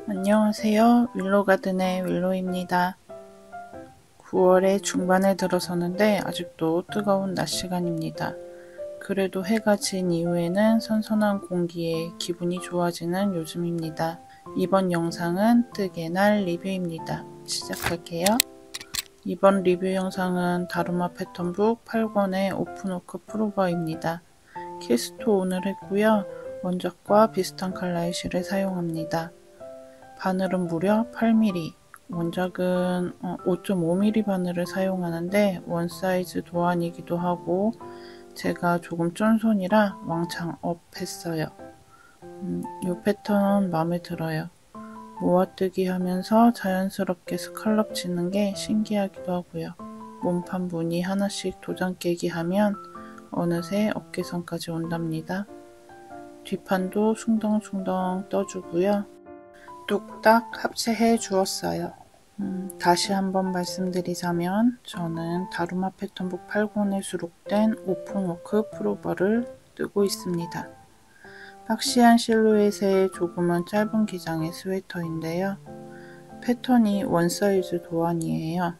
안녕하세요. 윌로가든의 윌로입니다. 9월의 중반에 들어서는데 아직도 뜨거운 낮 시간입니다. 그래도 해가 진 이후에는 선선한 공기에 기분이 좋아지는 요즘입니다. 이번 영상은 뜨개 날 리뷰입니다. 시작할게요. 이번 리뷰 영상은 다루마 패턴북 8권의 오픈워크 프로버입니다. 캐스트 온을 했고요. 원작과 비슷한 컬러의 실을 사용합니다. 바늘은 무려 8mm, 원작은 5.5mm 바늘을 사용하는데 원사이즈 도안이기도 하고 제가 조금 쫀손이라 왕창 업 했어요. 이 패턴 마음에 들어요. 모아뜨기 하면서 자연스럽게 스칼럽 치는 게 신기하기도 하고요. 몸판 무늬 하나씩 도장 깨기 하면 어느새 어깨선까지 온답니다. 뒷판도 숭덩숭덩 떠주고요. 뚝딱 합체해 주었어요. 다시 한번 말씀드리자면 저는 다루마 패턴북 8권에 수록된 오픈워크 프로버를 뜨고 있습니다. 박시한 실루엣의 조금은 짧은 기장의 스웨터인데요. 패턴이 원사이즈 도안이에요.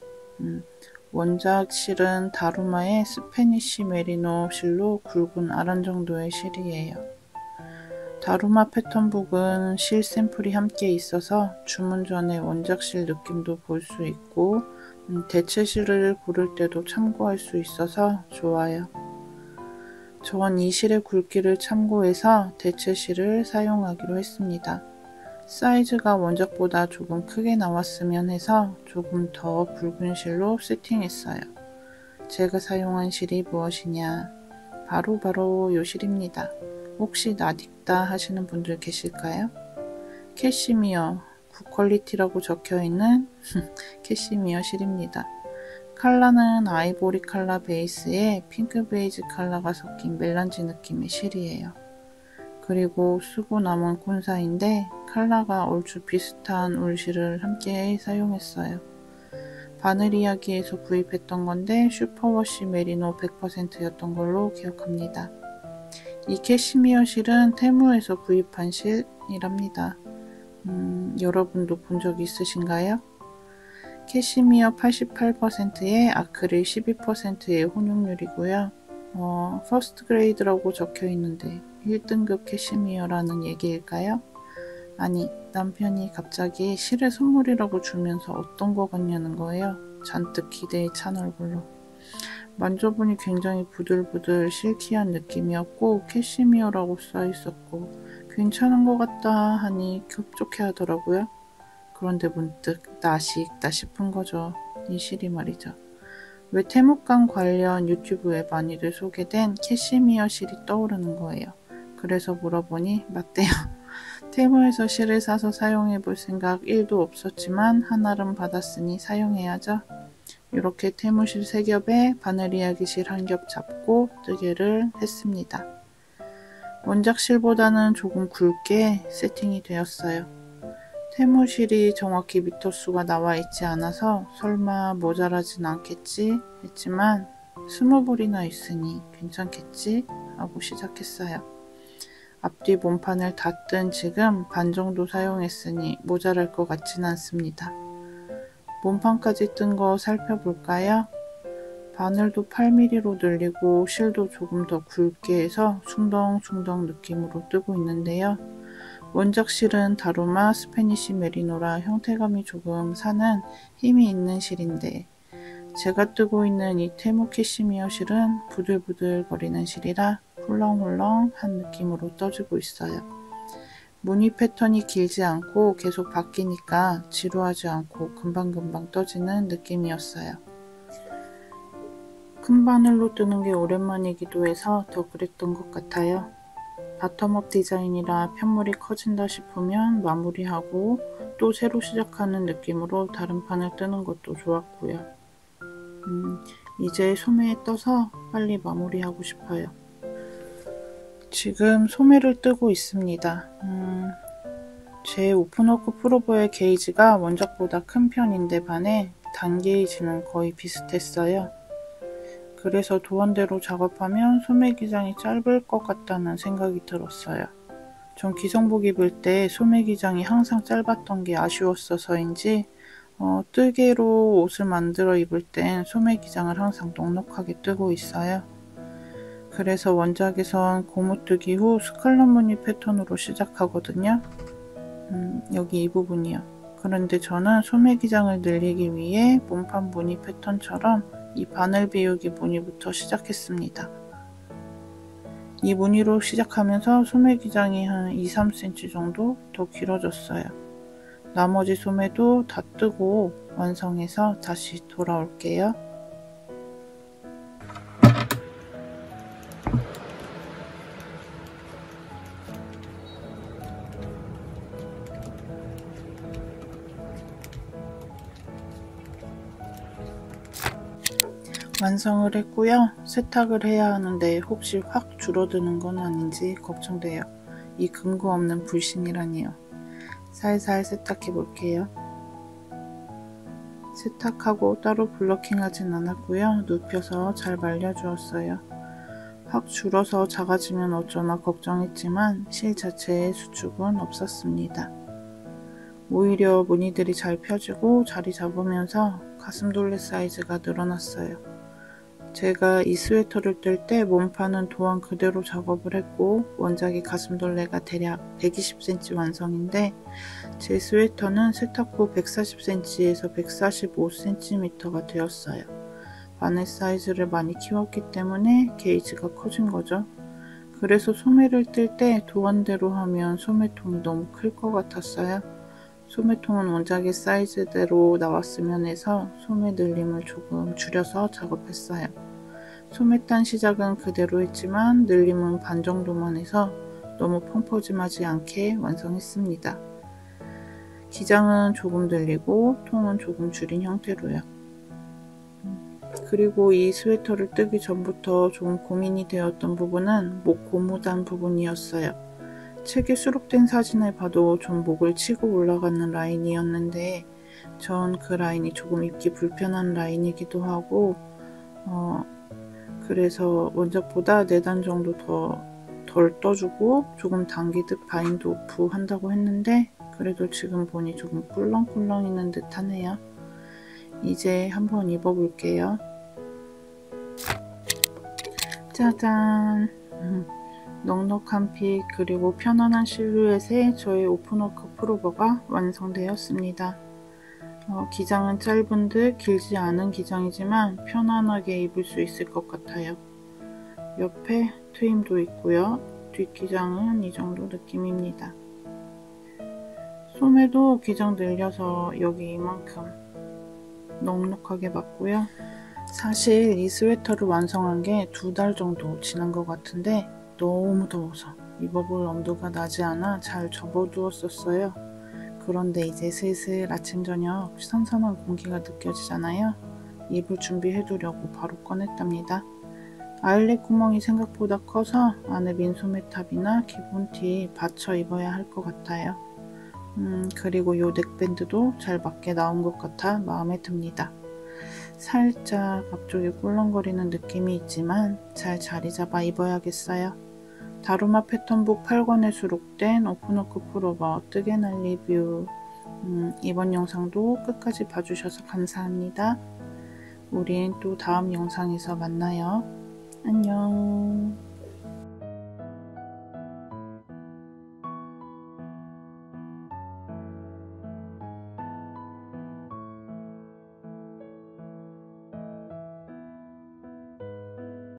원작 실은 다루마의 스페니쉬 메리노 실로 굵은 아란 정도의 실이에요. 다루마 패턴북은 실 샘플이 함께 있어서 주문 전에 원작 실 느낌도 볼 수 있고 대체 실을 고를 때도 참고할 수 있어서 좋아요. 전 이 실의 굵기를 참고해서 대체 실을 사용하기로 했습니다. 사이즈가 원작보다 조금 크게 나왔으면 해서 조금 더 굵은 실로 세팅했어요. 제가 사용한 실이 무엇이냐? 바로 이 실입니다. 혹시 낯익다 하시는 분들 계실까요? 캐시미어 굿퀄리티라고 적혀있는 캐시미어 실입니다. 컬러는 아이보리 컬러 베이스에 핑크 베이지 컬러가 섞인 멜란지 느낌의 실이에요. 그리고 쓰고 남은 콘사인데 컬러가 얼추 비슷한 울실을 함께 사용했어요. 바늘 이야기에서 구입했던 건데 슈퍼워시 메리노 100%였던 걸로 기억합니다. 이 캐시미어 실은 테무에서 구입한 실이랍니다. 여러분도 본 적 있으신가요? 캐시미어 88%에 아크릴 12%의 혼용률이고요. 퍼스트 그레이드라고 적혀 있는데 1등급 캐시미어라는 얘기일까요? 아니, 남편이 갑자기 실의 선물이라고 주면서 어떤 거 같냐는 거예요. 잔뜩 기대에 찬 얼굴로. 만져보니 굉장히 부들부들 실키한 느낌이었고 캐시미어라고 써있었고 괜찮은 것 같다 하니 흡족해 하더라고요. 그런데 문득 낯익다 싶은 거죠. 이 실이 말이죠. 왜 태무강 관련 유튜브에 많이들 소개된 캐시미어 실이 떠오르는 거예요. 그래서 물어보니 맞대요. 테무에서 실을 사서 사용해볼 생각 1도 없었지만 하나름 받았으니 사용해야죠. 이렇게 테무실 3겹에 바늘 이야기 실 1겹 잡고 뜨개를 했습니다. 원작 실보다는 조금 굵게 세팅이 되었어요. 테무실이 정확히 미터수가 나와 있지 않아서 설마 모자라진 않겠지 했지만 20볼이나 있으니 괜찮겠지 하고 시작했어요. 앞뒤 몸판을 다 뜬 지금 반 정도 사용했으니 모자랄 것 같진 않습니다. 몸판까지 뜬 거 살펴볼까요? 바늘도 8mm로 늘리고 실도 조금 더 굵게 해서 숭덩숭덩 느낌으로 뜨고 있는데요. 원작 실은 다루마 스페니쉬 메리노라 형태감이 조금 사는 힘이 있는 실인데 제가 뜨고 있는 이 테무 캐시미어 실은 부들부들 거리는 실이라 훌렁훌렁한 느낌으로 떠지고 있어요. 무늬 패턴이 길지 않고 계속 바뀌니까 지루하지 않고 금방금방 떠지는 느낌이었어요. 큰 바늘로 뜨는 게 오랜만이기도 해서 더 그랬던 것 같아요. 바텀업 디자인이라 편물이 커진다 싶으면 마무리하고 또 새로 시작하는 느낌으로 다른 판을 뜨는 것도 좋았고요. 이제 소매에 떠서 빨리 마무리하고 싶어요. 지금 소매를 뜨고 있습니다. 제 오픈워크 프로버의 게이지가 원작보다 큰 편인데 반해 단 게이지는 거의 비슷했어요. 그래서 도안대로 작업하면 소매 기장이 짧을 것 같다는 생각이 들었어요. 전 기성복 입을 때 소매 기장이 항상 짧았던 게 아쉬웠어서인지 뜨개로 옷을 만들어 입을 땐 소매 기장을 항상 넉넉하게 뜨고 있어요. 그래서 원작에선 고무뜨기 후 스칼럼 무늬 패턴으로 시작하거든요. 여기 이 부분이요. 그런데 저는 소매 기장을 늘리기 위해 몸판 무늬 패턴처럼 이 바늘 비우기 무늬부터 시작했습니다. 이 무늬로 시작하면서 소매 기장이 한 2-3cm 정도 더 길어졌어요. 나머지 소매도 다 뜨고 완성해서 다시 돌아올게요. 완성을 했고요. 세탁을 해야 하는데 혹시 확 줄어드는 건 아닌지 걱정돼요. 이 근거 없는 불신이라니요. 살살 세탁해 볼게요. 세탁하고 따로 블러킹 하진 않았고요. 눕혀서 잘 말려주었어요. 확 줄어서 작아지면 어쩌나 걱정했지만 실 자체에 수축은 없었습니다. 오히려 무늬들이 잘 펴지고 자리 잡으면서 가슴돌레 사이즈가 늘어났어요. 제가 이 스웨터를 뜰 때 몸판은 도안 그대로 작업을 했고 원작의 가슴돌레가 대략 120cm 완성인데 제 스웨터는 세탁 후 140cm에서 145cm가 되었어요. 바늘 사이즈를 많이 키웠기 때문에 게이지가 커진 거죠. 그래서 소매를 뜰 때 도안대로 하면 소매통이 너무 클 것 같았어요. 소매통은 원작의 사이즈대로 나왔으면 해서 소매 늘림을 조금 줄여서 작업했어요. 소매단 시작은 그대로 했지만 늘림은 반 정도만 해서 너무 펑퍼짐하지 않게 완성했습니다. 기장은 조금 늘리고 통은 조금 줄인 형태로요. 그리고 이 스웨터를 뜨기 전부터 조금 고민이 되었던 부분은 목 고무단 부분이었어요. 책에 수록된 사진을 봐도 좀 목을 치고 올라가는 라인이었는데 전 그 라인이 조금 입기 불편한 라인이기도 하고 그래서 원작보다 4단 정도 덜 떠주고 조금 당기듯 바인드 오프 한다고 했는데 그래도 지금 보니 조금 꿀렁꿀렁이는 듯 하네요. 이제 한번 입어볼게요. 짜잔! 넉넉한 핏 그리고 편안한 실루엣의 저의 오픈워크 풀오버가 완성되었습니다. 기장은 짧은 듯 길지 않은 기장이지만 편안하게 입을 수 있을 것 같아요. 옆에 트임도 있고요. 뒷기장은 이 정도 느낌입니다. 소매도 기장 늘려서 여기 이만큼 넉넉하게 맞고요. 사실 이 스웨터를 완성한 게 2달 정도 지난 것 같은데 너무 더워서 입어볼 엄두가 나지 않아 잘 접어두었었어요. 그런데 이제 슬슬 아침 저녁 선선한 공기가 느껴지잖아요. 입을 준비해 두려고 바로 꺼냈답니다. 아일렛 구멍이 생각보다 커서 안에 민소매탑이나 기본티 받쳐 입어야 할 것 같아요. 그리고 요 넥밴드도 잘 맞게 나온 것 같아 마음에 듭니다. 살짝 앞쪽에 꿀렁거리는 느낌이 있지만 잘 자리 잡아 입어야겠어요. 다루마 패턴북 8권에 수록된 오픈워크 풀오버 뜨개날 리뷰 이번 영상도 끝까지 봐주셔서 감사합니다. 우린 또 다음 영상에서 만나요. 안녕.